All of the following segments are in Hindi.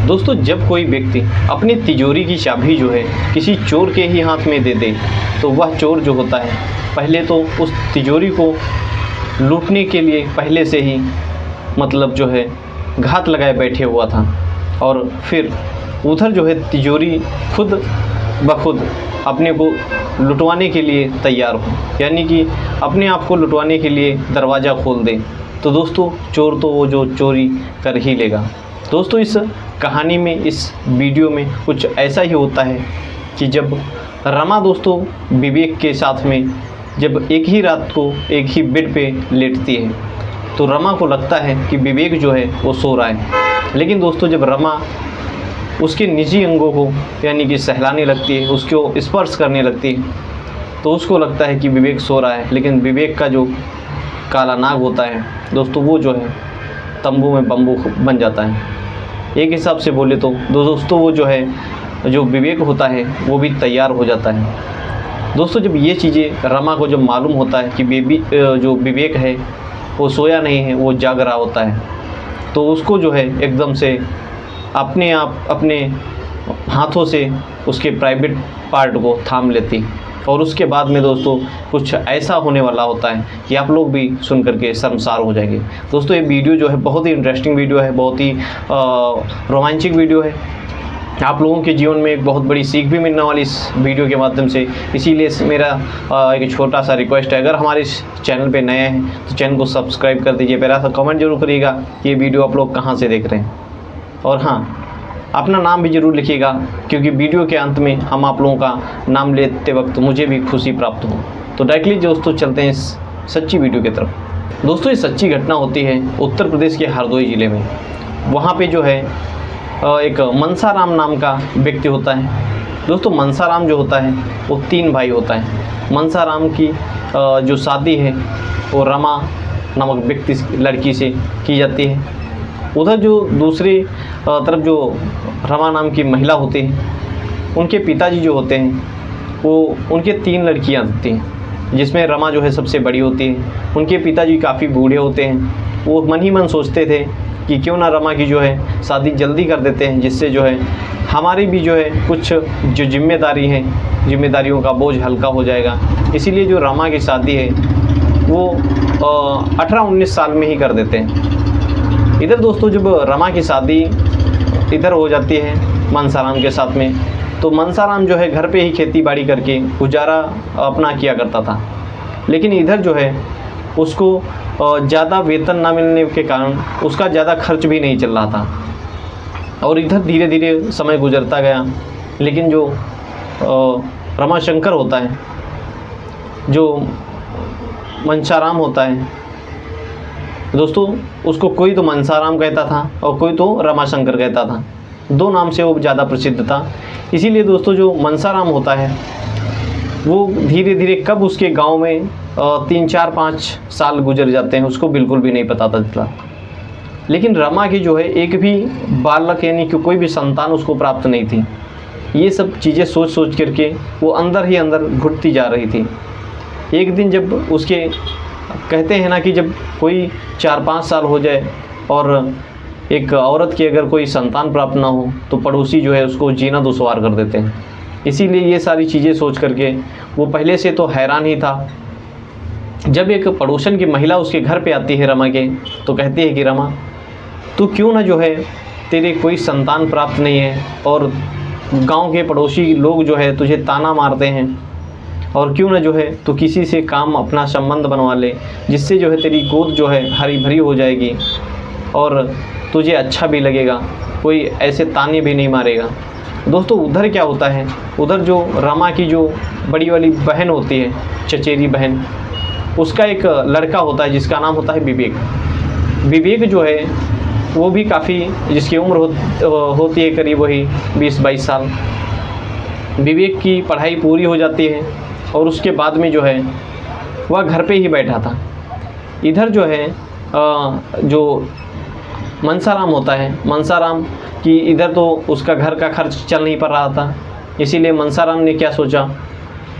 दोस्तों जब कोई व्यक्ति अपनी तिजोरी की चाबी जो है किसी चोर के ही हाथ में दे दे तो वह चोर जो होता है पहले तो उस तिजोरी को लूटने के लिए पहले से ही मतलब जो है घात लगाए बैठे हुआ था और फिर उधर जो है तिजोरी खुद ब खुद अपने को लुटवाने के लिए तैयार हो, यानी कि अपने आप को लुटवाने के लिए दरवाज़ा खोल दे। तो दोस्तों चोर तो वो जो चोरी कर ही लेगा। दोस्तों इस कहानी में, इस वीडियो में कुछ ऐसा ही होता है कि जब रमा दोस्तों विवेक के साथ में जब एक ही रात को एक ही बेड पे लेटती है तो रमा को लगता है कि विवेक जो है वो सो रहा है। लेकिन दोस्तों जब रमा उसके निजी अंगों को यानी कि सहलाने लगती है, उसको स्पर्श करने लगती है तो उसको लगता है कि विवेक सो रहा है। लेकिन विवेक का जो काला नाग होता है दोस्तों वो जो है तंबू में बम्बू बन जाता है। एक हिसाब से बोले तो दोस्तों वो जो है जो विवेक होता है वो भी तैयार हो जाता है। दोस्तों जब ये चीज़ें रमा को जब मालूम होता है कि जो विवेक है वो सोया नहीं है, वो जाग रहा होता है, तो उसको जो है एकदम से अपने आप अपने हाथों से उसके प्राइवेट पार्ट को थाम लेती और उसके बाद में दोस्तों कुछ ऐसा होने वाला होता है कि आप लोग भी सुन करके शर्मसार हो जाएंगे। दोस्तों ये वीडियो जो है बहुत ही इंटरेस्टिंग वीडियो है, बहुत ही रोमांचक वीडियो है। आप लोगों के जीवन में एक बहुत बड़ी सीख भी मिलने वाली इस वीडियो के माध्यम से। इसीलिए मेरा एक छोटा सा रिक्वेस्ट है, अगर हमारे इस चैनल पे नए हैं तो चैनल को सब्सक्राइब कर दीजिए। मेरा सा कमेंट जरूर करिएगा कि ये वीडियो आप लोग कहाँ से देख रहे हैं, और हाँ अपना नाम भी ज़रूर लिखिएगा क्योंकि वीडियो के अंत में हम आप लोगों का नाम लेते वक्त मुझे भी खुशी प्राप्त हो। तो डायरेक्टली दोस्तों चलते हैं इस सच्ची वीडियो की तरफ। दोस्तों ये सच्ची घटना होती है उत्तर प्रदेश के हरदोई ज़िले में। वहाँ पे जो है एक मनसाराम नाम का व्यक्ति होता है। दोस्तों मनसाराम जो होता है वो 3 भाई होता है। मनसाराम की जो शादी है वो रमा नामक व्यक्ति लड़की से की जाती है। उधर जो दूसरी तरफ जो रमा नाम की महिला होती है उनके पिताजी जो होते हैं वो उनके 3 लड़कियां होती हैं जिसमें रमा जो है सबसे बड़ी होती है। उनके पिताजी काफ़ी बूढ़े होते हैं। वो मन ही मन सोचते थे कि क्यों ना रमा की जो है शादी जल्दी कर देते हैं, जिससे जो है हमारी भी जो है कुछ जो जिम्मेदारी है जिम्मेदारियों का बोझ हल्का हो जाएगा। इसीलिए जो रमा की शादी है वो 18-19 साल में ही कर देते हैं। इधर दोस्तों जब रमा की शादी इधर हो जाती है मनसाराम के साथ में, तो मनसाराम जो है घर पे ही खेती बाड़ी करके गुजारा अपना किया करता था। लेकिन इधर जो है उसको ज़्यादा वेतन ना मिलने के कारण उसका ज़्यादा खर्च भी नहीं चल रहा था और इधर धीरे धीरे समय गुजरता गया। लेकिन जो रमाशंकर होता है, जो मनसाराम होता है दोस्तों, उसको कोई तो मनसाराम कहता था और कोई तो रमाशंकर कहता था। 2 नाम से वो ज़्यादा प्रसिद्ध था। इसीलिए दोस्तों जो मनसाराम होता है वो धीरे धीरे कब उसके गांव में 3-4-5 साल गुजर जाते हैं उसको बिल्कुल भी नहीं पता चला। लेकिन रमा की जो है एक भी बालक यानी कि कोई भी संतान उसको प्राप्त नहीं थी। ये सब चीज़ें सोच सोच करके वो अंदर ही अंदर घुटती जा रही थी। एक दिन जब उसके कहते हैं ना कि जब कोई 4-5 साल हो जाए और एक औरत की अगर कोई संतान प्राप्त ना हो तो पड़ोसी जो है उसको जीना दुश्वार कर देते हैं। इसीलिए ये सारी चीज़ें सोच करके वो पहले से तो हैरान ही था। जब एक पड़ोसन की महिला उसके घर पे आती है रमा के, तो कहती है कि रमा तू क्यों ना जो है तेरे कोई संतान प्राप्त नहीं है और गांव के पड़ोसी लोग जो है तुझे ताना मारते हैं, और क्यों ना जो है तो किसी से काम अपना संबंध बनवा ले, जिससे जो है तेरी गोद जो है हरी भरी हो जाएगी और तुझे अच्छा भी लगेगा, कोई ऐसे ताने भी नहीं मारेगा। दोस्तों उधर क्या होता है, उधर जो रमा की जो बड़ी वाली बहन होती है, चचेरी बहन, उसका एक लड़का होता है जिसका नाम होता है विवेक। विवेक जो है वो भी काफ़ी, जिसकी उम्र होती है करीब वही 20-22 साल। विवेक की पढ़ाई पूरी हो जाती है और उसके बाद में जो है वह घर पे ही बैठा था। इधर जो है जो मनसाराम होता है, मनसाराम की इधर तो उसका घर का खर्च चल नहीं पा रहा था। इसीलिए मनसाराम ने क्या सोचा,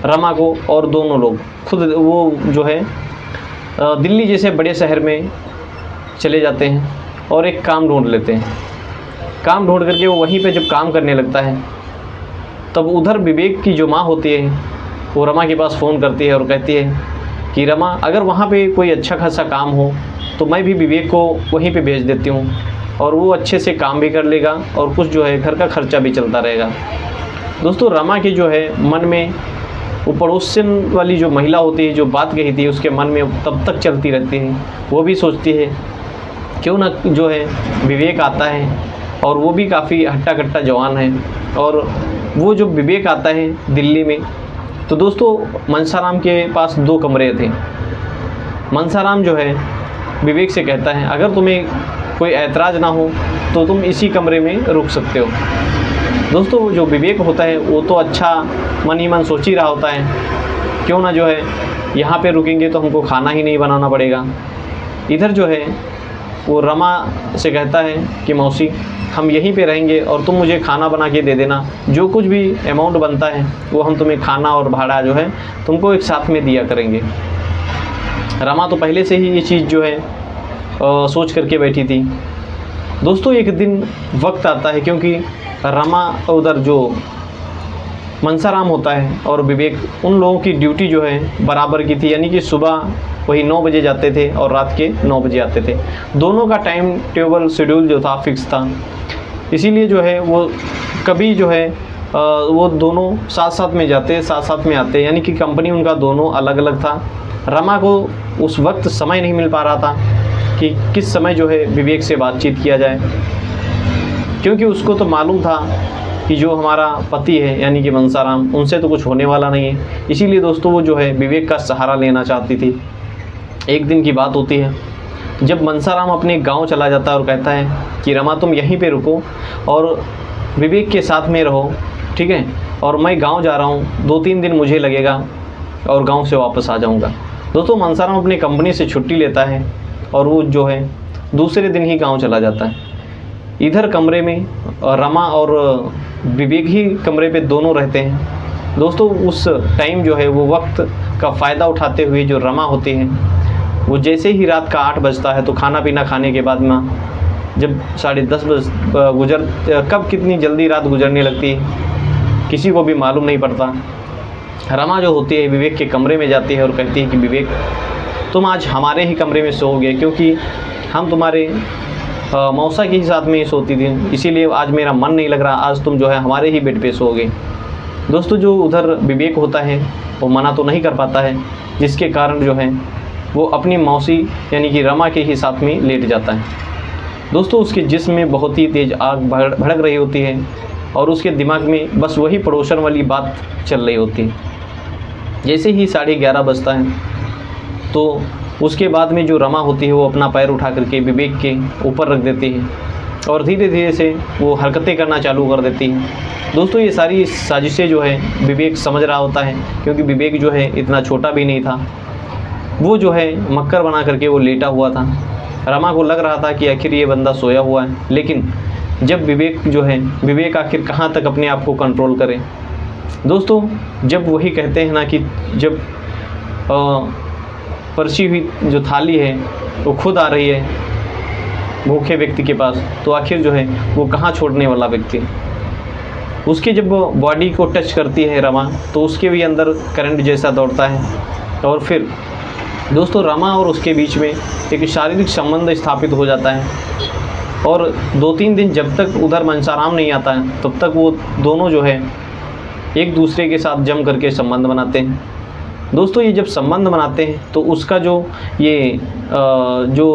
रमा को और दोनों लोग खुद वो जो है दिल्ली जैसे बड़े शहर में चले जाते हैं और एक काम ढूंढ लेते हैं। काम ढूंढ करके वो वहीं पे जब काम करने लगता है, तब उधर विवेक की जो माँ होती है वो रमा के पास फ़ोन करती है और कहती है कि रमा, अगर वहाँ पे कोई अच्छा खासा काम हो तो मैं भी विवेक को वहीं पे भेज देती हूँ और वो अच्छे से काम भी कर लेगा और कुछ जो है घर का खर्चा भी चलता रहेगा। दोस्तों, रमा के जो है मन में वो पड़ोसन वाली जो महिला होती है जो बात कही थी उसके मन में तब तक चलती रहती है। वो भी सोचती है क्यों ना जो है विवेक आता है, और वो भी काफ़ी हट्टा कट्टा जवान है। और वो जो विवेक आता है दिल्ली में, तो दोस्तों मनसाराम के पास 2 कमरे थे। मनसाराम जो है विवेक से कहता है अगर तुम्हें कोई ऐतराज़ ना हो तो तुम इसी कमरे में रुक सकते हो। दोस्तों, जो विवेक होता है वो तो अच्छा मन ही मन सोच ही रहा होता है, क्यों ना जो है यहाँ पे रुकेंगे तो हमको खाना ही नहीं बनाना पड़ेगा। इधर जो है वो रमा से कहता है कि मौसी, हम यहीं पे रहेंगे और तुम मुझे खाना बना के दे देना, जो कुछ भी अमाउंट बनता है वो हम तुम्हें खाना और भाड़ा जो है तुमको एक साथ में दिया करेंगे। रमा तो पहले से ही ये चीज़ जो है सोच करके बैठी थी। दोस्तों, एक दिन वक्त आता है, क्योंकि रमा उधर जो मनसाराम होता है और विवेक, उन लोगों की ड्यूटी जो है बराबर की थी, यानी कि सुबह वही 9 बजे जाते थे और रात के 9 बजे आते थे। दोनों का टाइम टेबल शेड्यूल जो था फिक्स था, इसीलिए जो है वो कभी जो है वो दोनों साथ साथ में जाते, साथ साथ में आते, यानी कि कंपनी उनका दोनों अलग अलग था। रमा को उस वक्त समय नहीं मिल पा रहा था कि किस समय जो है विवेक से बातचीत किया जाए, क्योंकि उसको तो मालूम था कि जो हमारा पति है यानी कि मनसाराम, उनसे तो कुछ होने वाला नहीं है। इसीलिए दोस्तों वो जो है विवेक का सहारा लेना चाहती थी। एक दिन की बात होती है जब मनसाराम अपने गांव चला जाता है और कहता है कि रमा, तुम यहीं पे रुको और विवेक के साथ में रहो, ठीक है, और मैं गांव जा रहा हूँ, 2-3 दिन मुझे लगेगा और गांव से वापस आ जाऊँगा। दोस्तों, मनसाराम अपनी कंपनी से छुट्टी लेता है और वो जो है दूसरे दिन ही गाँव चला जाता है। इधर कमरे में रमा और विवेक ही कमरे पे दोनों रहते हैं। दोस्तों, उस टाइम जो है वो वक्त का फ़ायदा उठाते हुए जो रमा होती है, वो जैसे ही रात का 8 बजता है तो खाना पीना खाने के बाद में जब 10:30 बज कब कितनी जल्दी रात गुजरने लगती है किसी को भी मालूम नहीं पड़ता। रमा जो होती है विवेक के कमरे में जाती है और कहती है कि विवेक, तुम आज हमारे ही कमरे में सोओगे, क्योंकि हम तुम्हारे मौसा के ही साथ में ही सोती थी, इसीलिए आज मेरा मन नहीं लग रहा, आज तुम जो है हमारे ही बेड पे सोओगे। दोस्तों, जो उधर विवेक होता है वो मना तो नहीं कर पाता है, जिसके कारण जो है वो अपनी मौसी यानी कि रमा के ही साथ में लेट जाता है। दोस्तों, उसके जिस्म में बहुत ही तेज़ आग भड़क रही होती है और उसके दिमाग में बस वही पड़ोसन वाली बात चल रही होती है। जैसे ही 11:30 बजता है तो उसके बाद में जो रमा होती है वो अपना पैर उठा करके विवेक के ऊपर रख देती है और धीरे धीरे से वो हरकतें करना चालू कर देती है। दोस्तों, ये सारी साजिशें जो है विवेक समझ रहा होता है, क्योंकि विवेक जो है इतना छोटा भी नहीं था। वो जो है मक्कर बना करके वो लेटा हुआ था। रमा को लग रहा था कि आखिर ये बंदा सोया हुआ है, लेकिन जब विवेक आखिर कहाँ तक अपने आप को कंट्रोल करे। दोस्तों, जब वही कहते हैं ना कि जब परसी हुई जो थाली है वो खुद आ रही है भूखे व्यक्ति के पास, तो आखिर जो है वो कहाँ छोड़ने वाला व्यक्ति। उसके जब बॉडी को टच करती है रमा, तो उसके भी अंदर करंट जैसा दौड़ता है और फिर दोस्तों रमा और उसके बीच में एक शारीरिक संबंध स्थापित हो जाता है। और 2-3 दिन जब तक उधर मनसाराम नहीं आता है तब तक वो दोनों जो है एक दूसरे के साथ जम करके संबंध बनाते हैं। दोस्तों, ये जब संबंध बनाते हैं तो उसका जो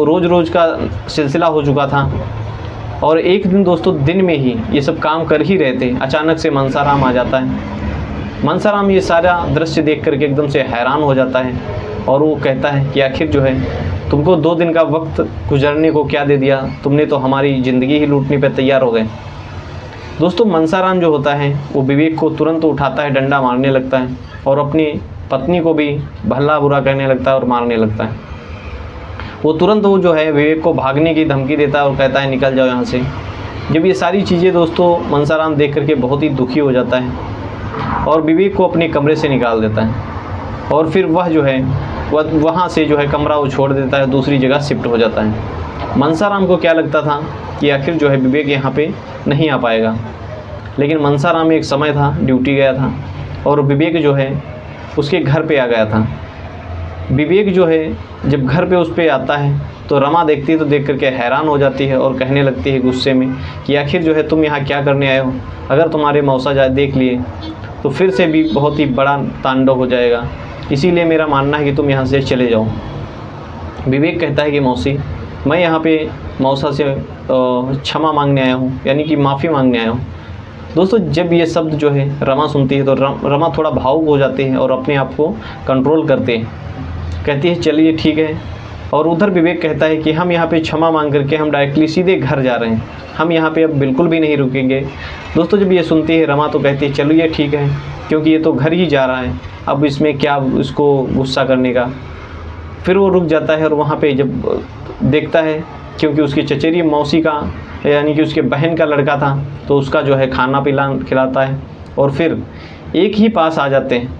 रोज़ का सिलसिला हो चुका था, और एक दिन दोस्तों दिन में ही ये सब काम कर ही रहे थे, अचानक से मनसाराम आ जाता है। मनसाराम ये सारा दृश्य देख करके एकदम से हैरान हो जाता है और वो कहता है कि आखिर जो है तुमको 2 दिन का वक्त गुजरने को क्या दे दिया, तुमने तो हमारी ज़िंदगी ही लूटने पर तैयार हो गए। दोस्तों, मनसाराम जो होता है वो विवेक को तुरंत उठाता है, डंडा मारने लगता है और अपनी पत्नी को भी भला बुरा कहने लगता है और मारने लगता है। वो तुरंत वो जो है विवेक को भागने की धमकी देता है और कहता है निकल जाओ यहाँ से। जब ये सारी चीज़ें दोस्तों मनसाराम देख करके बहुत ही दुखी हो जाता है और विवेक को अपने कमरे से निकाल देता है और फिर वह जो है वहाँ से जो है कमरा वो छोड़ देता है, दूसरी जगह शिफ्ट हो जाता है। मनसाराम को क्या लगता था कि आखिर जो है विवेक यहाँ पे नहीं आ पाएगा। लेकिन मनसाराम एक समय था, ड्यूटी गया था और विवेक जो है उसके घर पे आ गया था। विवेक जो है जब घर पे उस पे आता है तो रमा देखती है तो देख करके हैरान हो जाती है और कहने लगती है गुस्से में कि आखिर जो है तुम यहाँ क्या करने आए हो, अगर तुम्हारे मौसा देख लिए तो फिर से भी बहुत ही बड़ा तांडव हो जाएगा, इसीलिए मेरा मानना है कि तुम यहाँ से चले जाओ। विवेक कहता है कि मौसी, मैं यहाँ पे मौसा से क्षमा मांगने आया हूँ, यानी कि माफ़ी मांगने आया हूँ। दोस्तों जब ये शब्द जो है रमा सुनती है तो रमा थोड़ा भावुक हो जाते हैं और अपने आप को कंट्रोल करते हैं, कहती है चलिए ठीक है। और उधर विवेक कहता है कि हम यहाँ पे क्षमा मांग करके हम डायरेक्टली सीधे घर जा रहे हैं, हम यहाँ पे अब बिल्कुल भी नहीं रुकेंगे। दोस्तों जब ये सुनती है रमा तो कहती है चलिए ठीक है, क्योंकि ये तो घर ही जा रहा है, अब इसमें क्या उसको गुस्सा करने का। फिर वो रुक जाता है और वहाँ पे जब देखता है, क्योंकि उसकी चचेरी मौसी का यानी कि उसके बहन का लड़का था, तो उसका जो है खाना खिलाता है और फिर एक ही पास आ जाते हैं।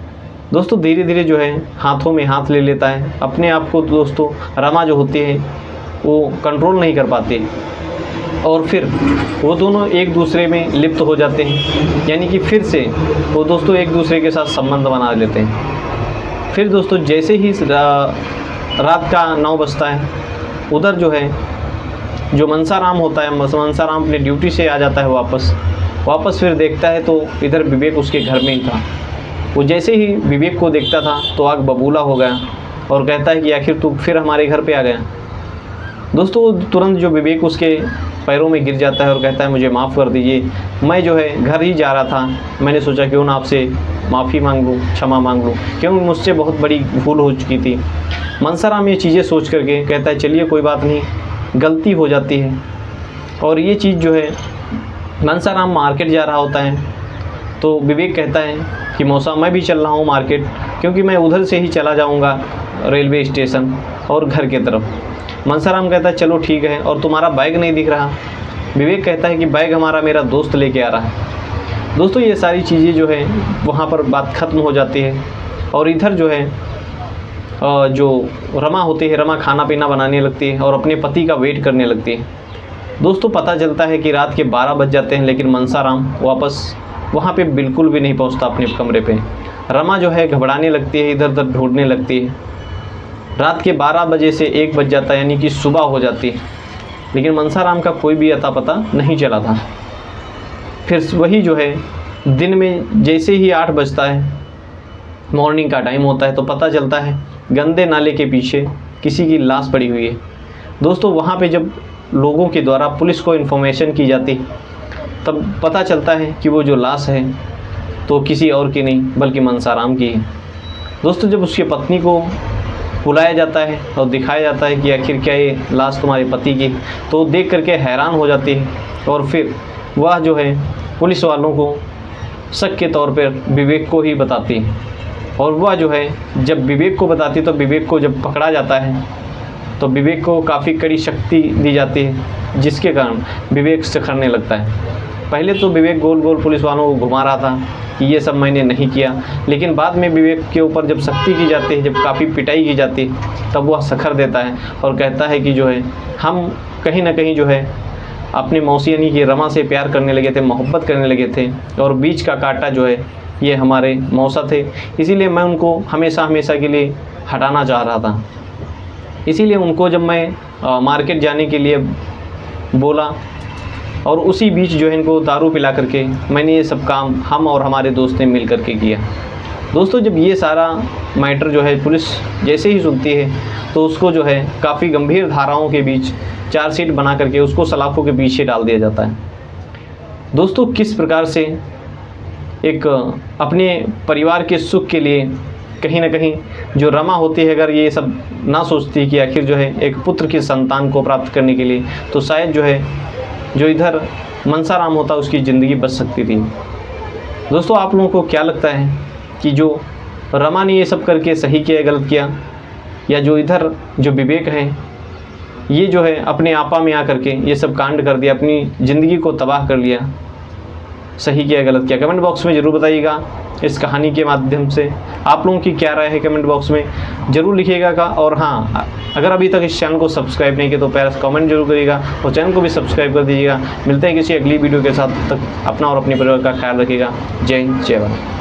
दोस्तों धीरे धीरे जो है हाथों में हाथ ले लेता है अपने आप को। दोस्तों रमा जो होती है वो कंट्रोल नहीं कर पाती और फिर वो दोनों एक दूसरे में लिप्त हो जाते हैं, यानी कि फिर से वो दोस्तों एक दूसरे के साथ संबंध बना लेते हैं। फिर दोस्तों जैसे ही रात का 9 बजता है, उधर जो है जो मनसाराम होता है, मनसाराम अपने ड्यूटी से आ जाता है वापस फिर देखता है तो इधर विवेक उसके घर में ही था। वो जैसे ही विवेक को देखता था तो आग बबूला हो गया और कहता है कि आखिर तू फिर हमारे घर पे आ गया। दोस्तों तुरंत जो विवेक उसके पैरों में गिर जाता है और कहता है मुझे माफ़ कर दीजिए, मैं जो है घर ही जा रहा था, मैंने सोचा क्यों ना आपसे माफ़ी मांग लूँ, क्षमा मांग लूँ, क्योंकि मुझसे बहुत बड़ी भूल हो चुकी थी। मनसाराम ये चीज़ें सोच करके कहता है चलिए कोई बात नहीं, गलती हो जाती है। और ये चीज़ जो है मनसाराम मार्केट जा रहा होता है तो विवेक कहता है कि मौसा मैं भी चल रहा हूँ मार्केट, क्योंकि मैं उधर से ही चला जाऊँगा रेलवे स्टेशन और घर के तरफ। मनसाराम कहता है चलो ठीक है, और तुम्हारा बैग नहीं दिख रहा। विवेक कहता है कि बैग हमारा मेरा दोस्त लेके आ रहा है। दोस्तों ये सारी चीज़ें जो है वहाँ पर बात ख़त्म हो जाती है और इधर जो है जो रमा होती है, रमा खाना पीना बनाने लगती है और अपने पति का वेट करने लगती है। दोस्तों पता चलता है कि रात के 12 बज जाते हैं, लेकिन मनसाराम वापस वहाँ पे बिल्कुल भी नहीं पहुँचता अपने कमरे पे। रमा जो है घबराने लगती है, इधर उधर ढूंढने लगती है। रात के 12 बजे से 1 बज जाता है, यानी कि सुबह हो जाती है, लेकिन मनसाराम का कोई भी अता पता नहीं चला था। फिर वही जो है दिन में जैसे ही 8 बजता है, मॉर्निंग का टाइम होता है, तो पता चलता है गंदे नाले के पीछे किसी की लाश पड़ी हुई है। दोस्तों वहाँ पे जब लोगों के द्वारा पुलिस को इन्फॉर्मेशन की जाती तब पता चलता है कि वो जो लाश है तो किसी और की नहीं बल्कि मनसाराम की है। दोस्तों जब उसकी पत्नी को बुलाया जाता है और दिखाया जाता है कि आखिर क्या ये लाश तुम्हारे पति की, तो देख करके हैरान हो जाती है और फिर वह जो है पुलिस वालों को शक के तौर पर विवेक को ही बताती है। और वह जो है जब विवेक को बताती तो विवेक को जब पकड़ा जाता है तो विवेक को काफ़ी कड़ी शक्ति दी जाती है, जिसके कारण विवेक सिखरने लगता है। पहले तो विवेक गोल गोल पुलिस वालों को घुमा रहा था कि ये सब मैंने नहीं किया, लेकिन बाद में विवेक के ऊपर जब सख्ती की जाती है, जब काफ़ी पिटाई की जाती है, तब वह सखर देता है और कहता है कि जो है हम कहीं ना कहीं जो है अपने मौसी यानी कि रमा से प्यार करने लगे थे, मोहब्बत करने लगे थे, और बीच का कांटा जो है ये हमारे मौसा थे, इसीलिए मैं उनको हमेशा हमेशा के लिए हटाना चाह रहा था। इसीलिए उनको जब मैं मार्केट जाने के लिए बोला और उसी बीच जो है इनको दारू पिला करके मैंने ये सब काम हम और हमारे दोस्त ने मिल करके किया। दोस्तों जब ये सारा मैटर जो है पुलिस जैसे ही सुनती है तो उसको जो है काफ़ी गंभीर धाराओं के बीच चार्जशीट बना करके उसको सलाखों के पीछे डाल दिया जाता है। दोस्तों किस प्रकार से एक अपने परिवार के सुख के लिए कहीं ना कहीं जो रमा होती है, अगर ये सब ना सोचती कि आखिर जो है एक पुत्र की संतान को प्राप्त करने के लिए, तो शायद जो है जो इधर मनसाराम होता उसकी ज़िंदगी बच सकती थी। दोस्तों आप लोगों को क्या लगता है कि जो रमा ने ये सब करके सही किया गलत किया, या जो इधर जो विवेक है ये जो है अपने आपा में आकर के ये सब कांड कर दिया, अपनी ज़िंदगी को तबाह कर लिया? सही किया गलत किया, कमेंट बॉक्स में ज़रूर बताइएगा। इस कहानी के माध्यम से आप लोगों की क्या राय है कमेंट बॉक्स में ज़रूर लिखिएगा का। और हाँ, अगर अभी तक इस चैनल को सब्सक्राइब नहीं किया तो प्यारा कमेंट जरूर करिएगा और चैनल को भी सब्सक्राइब कर दीजिएगा। मिलते हैं किसी अगली वीडियो के साथ, तक अपना और अपने परिवार का ख्याल रखिएगा। जय हिंद, जय भारत।